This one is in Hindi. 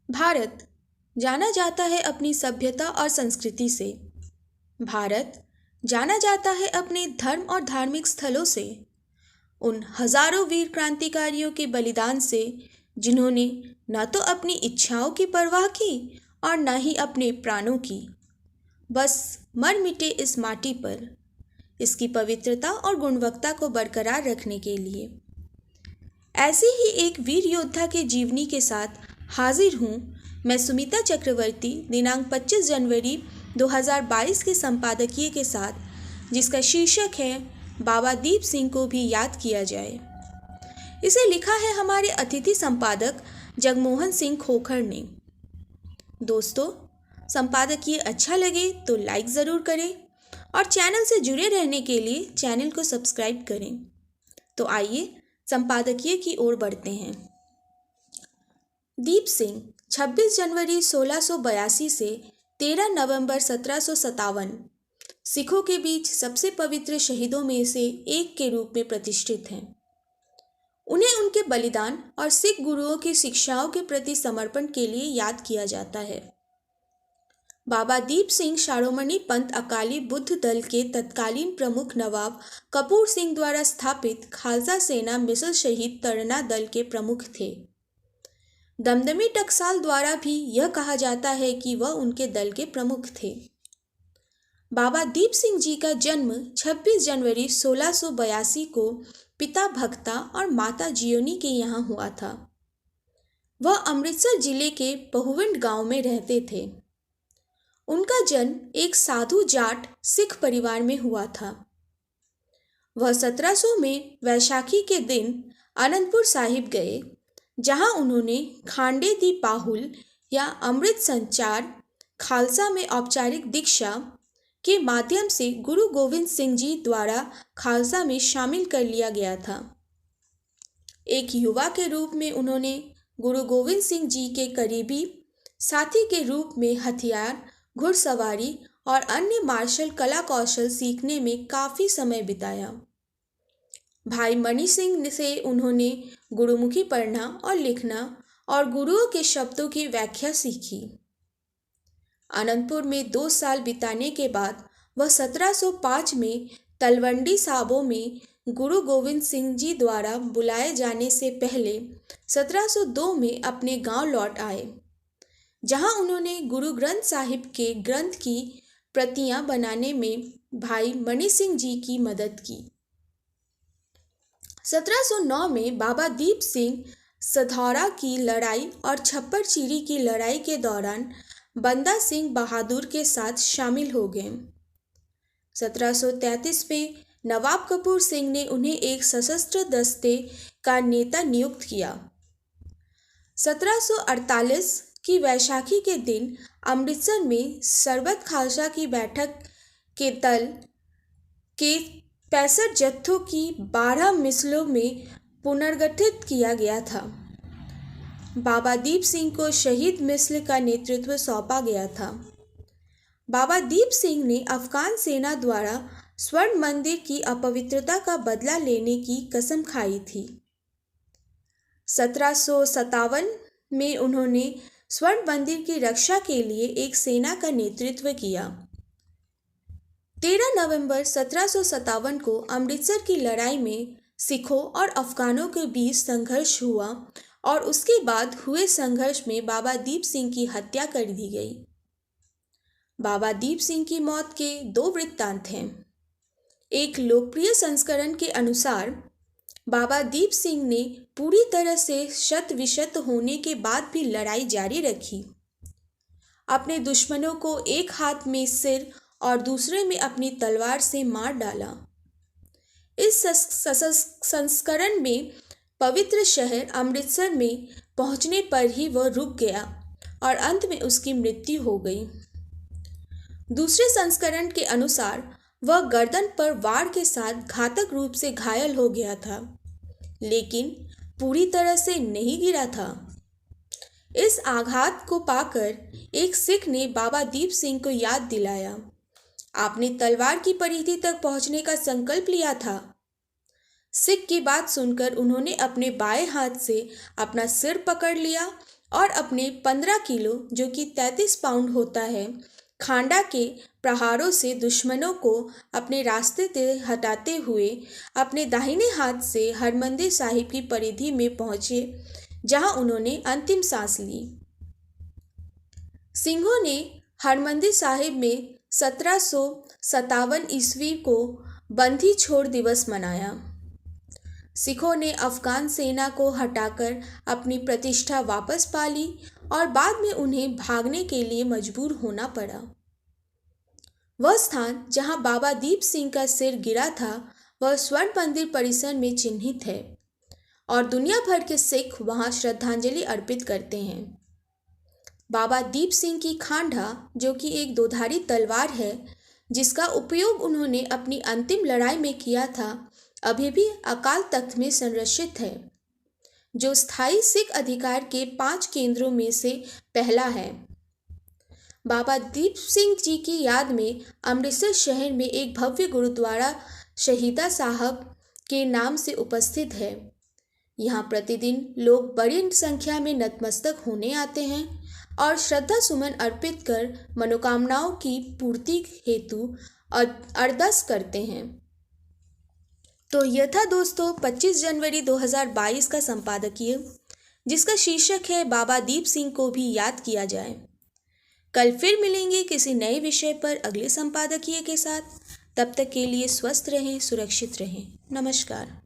भारत जाना जाता है अपनी सभ्यता और संस्कृति से। भारत जाना जाता है अपने धर्म और धार्मिक स्थलों से, उन हजारों वीर क्रांतिकारियों के बलिदान से जिन्होंने न तो अपनी इच्छाओं की परवाह की और न ही अपने प्राणों की, बस मर मिटे इस माटी पर इसकी पवित्रता और गुणवत्ता को बरकरार रखने के लिए। ऐसी ही एक वीर योद्धा के जीवनी के साथ हाजिर हूँ मैं, सुमिता चक्रवर्ती, दिनांक 25 जनवरी 2022 के संपादकीय के साथ, जिसका शीर्षक है बाबा दीप सिंह को भी याद किया जाए। इसे लिखा है हमारे अतिथि संपादक जगमोहन सिंह खोखर ने। दोस्तों, संपादकीय अच्छा लगे तो लाइक ज़रूर करें और चैनल से जुड़े रहने के लिए चैनल को सब्सक्राइब करें। तो आइए संपादकीय की ओर बढ़ते हैं। दीप सिंह 26 जनवरी 1682 से 13 नवंबर 1757 सिखों के बीच सबसे पवित्र शहीदों में से एक के रूप में प्रतिष्ठित हैं। उन्हें उनके बलिदान और सिख गुरुओं की शिक्षाओं के प्रति समर्पण के लिए याद किया जाता है। बाबा दीप सिंह शिरोमणि पंथ अकाली बुद्ध दल के तत्कालीन प्रमुख नवाब कपूर सिंह द्वारा स्थापित खालसा सेना मिसल शहीद तरना दल के प्रमुख थे। दमदमी टकसाल द्वारा भी यह कहा जाता है कि वह उनके दल के प्रमुख थे। बाबा दीप सिंह जी का जन्म 26 जनवरी 1682 को पिता भक्ता और माता जियोनी के यहाँ हुआ था। वह अमृतसर जिले के बहुविंड गांव में रहते थे। उनका जन्म एक साधु जाट सिख परिवार में हुआ था। वह 1700 में वैशाखी के दिन आनंदपुर साहिब गए, जहां उन्होंने खांडे दी पाहुल या अमृत संचार खालसा में औपचारिक दीक्षा के माध्यम से गुरु गोविंद सिंह जी द्वारा खालसा में शामिल कर लिया गया था। एक युवा के रूप में उन्होंने गुरु गोविंद सिंह जी के करीबी साथी के रूप में हथियार, घुड़सवारी और अन्य मार्शल कला कौशल सीखने में काफ़ी समय बिताया। भाई मणि सिंह से उन्होंने गुरुमुखी पढ़ना और लिखना और गुरुओं के शब्दों की व्याख्या सीखी। आनंदपुर में 2 साल बिताने के बाद वह 1705 में तलवंडी साबो में गुरु गोविंद सिंह जी द्वारा बुलाए जाने से पहले 1702 में अपने गांव लौट आए, जहां उन्होंने गुरु ग्रंथ साहिब के ग्रंथ की प्रतियां बनाने में भाई मणि सिंह जी की मदद की। 1709 में बाबा दीप सिंह सधौरा की लड़ाई और छप्पर चीरी की लड़ाई के दौरान बंदा सिंह बहादुर के साथ शामिल हो गए। 1733 में नवाब कपूर सिंह ने उन्हें एक सशस्त्र दस्ते का नेता नियुक्त किया। 1748 की वैशाखी के दिन अमृतसर में सरबत खालसा की बैठक के दल के 65 जत्थों की 12 मिसलों में पुनर्गठित किया गया था। बाबा दीप सिंह को शहीद मिसल का नेतृत्व सौंपा गया था। बाबा दीप सिंह ने अफगान सेना द्वारा स्वर्ण मंदिर की अपवित्रता का बदला लेने की कसम खाई थी। 1757 में उन्होंने स्वर्ण मंदिर की रक्षा के लिए एक सेना का नेतृत्व किया। 13 नवंबर 1757 को अमृतसर की लड़ाई में सिखों और अफगानों के बीच संघर्ष हुआ और उसके बाद हुए संघर्ष में बाबा दीप सिंह की हत्या कर दी गई। बाबा दीप सिंह की मौत के 2 वृत्तांत हैं। एक लोकप्रिय संस्करण के अनुसार बाबा दीप सिंह ने पूरी तरह से शत विशत होने के बाद भी लड़ाई जारी रखी। अपने दुश्मनों को एक हाथ में सिर और दूसरे में अपनी तलवार से मार डाला। इस संस्करण में पवित्र शहर अमृतसर में पहुंचने पर ही वह रुक गया और अंत में उसकी मृत्यु हो गई। दूसरे संस्करण के अनुसार वह गर्दन पर वार के साथ घातक रूप से घायल हो गया था, लेकिन पूरी तरह से नहीं गिरा था। इस आघात को पाकर एक सिख ने बाबा दीप सिंह को याद दिलाया, आपने तलवार की परिधि तक पहुंचने का संकल्प लिया था। सिख की बात सुनकर उन्होंने अपने बाएं हाथ से अपना सिर पकड़ लिया और अपने 15 किलो जो कि 33 पाउंड होता है खांडा के प्रहारों से दुश्मनों को अपने रास्ते से हटाते हुए अपने दाहिने हाथ से हरमंदिर साहिब की परिधि में पहुंचे, जहां उन्होंने अंतिम सांस ली। सिंहों ने हरमंदिर साहिब में 1757 ईस्वी को बंदी छोड़ दिवस मनाया। सिखों ने अफगान सेना को हटाकर अपनी प्रतिष्ठा वापस पा ली और बाद में उन्हें भागने के लिए मजबूर होना पड़ा। वह स्थान जहां बाबा दीप सिंह का सिर गिरा था वह स्वर्ण मंदिर परिसर में चिन्हित है और दुनिया भर के सिख वहां श्रद्धांजलि अर्पित करते हैं। बाबा दीप सिंह की खांडा, जो कि एक दोधारी तलवार है जिसका उपयोग उन्होंने अपनी अंतिम लड़ाई में किया था, अभी भी अकाल तख्त में संरक्षित है, जो स्थायी सिख अधिकार के 5 केंद्रों में से पहला है। बाबा दीप सिंह जी की याद में अमृतसर शहर में एक भव्य गुरुद्वारा शहीदा साहब के नाम से उपस्थित है। यहाँ प्रतिदिन लोग बड़ी संख्या में नतमस्तक होने आते हैं और श्रद्धा सुमन अर्पित कर मनोकामनाओं की पूर्ति हेतु अरदास करते हैं। तो यह था दोस्तों 25 जनवरी 2022 का संपादकीय, जिसका शीर्षक है बाबा दीप सिंह को भी याद किया जाए। कल फिर मिलेंगे किसी नए विषय पर अगले संपादकीय के साथ। तब तक के लिए स्वस्थ रहें, सुरक्षित रहें। नमस्कार।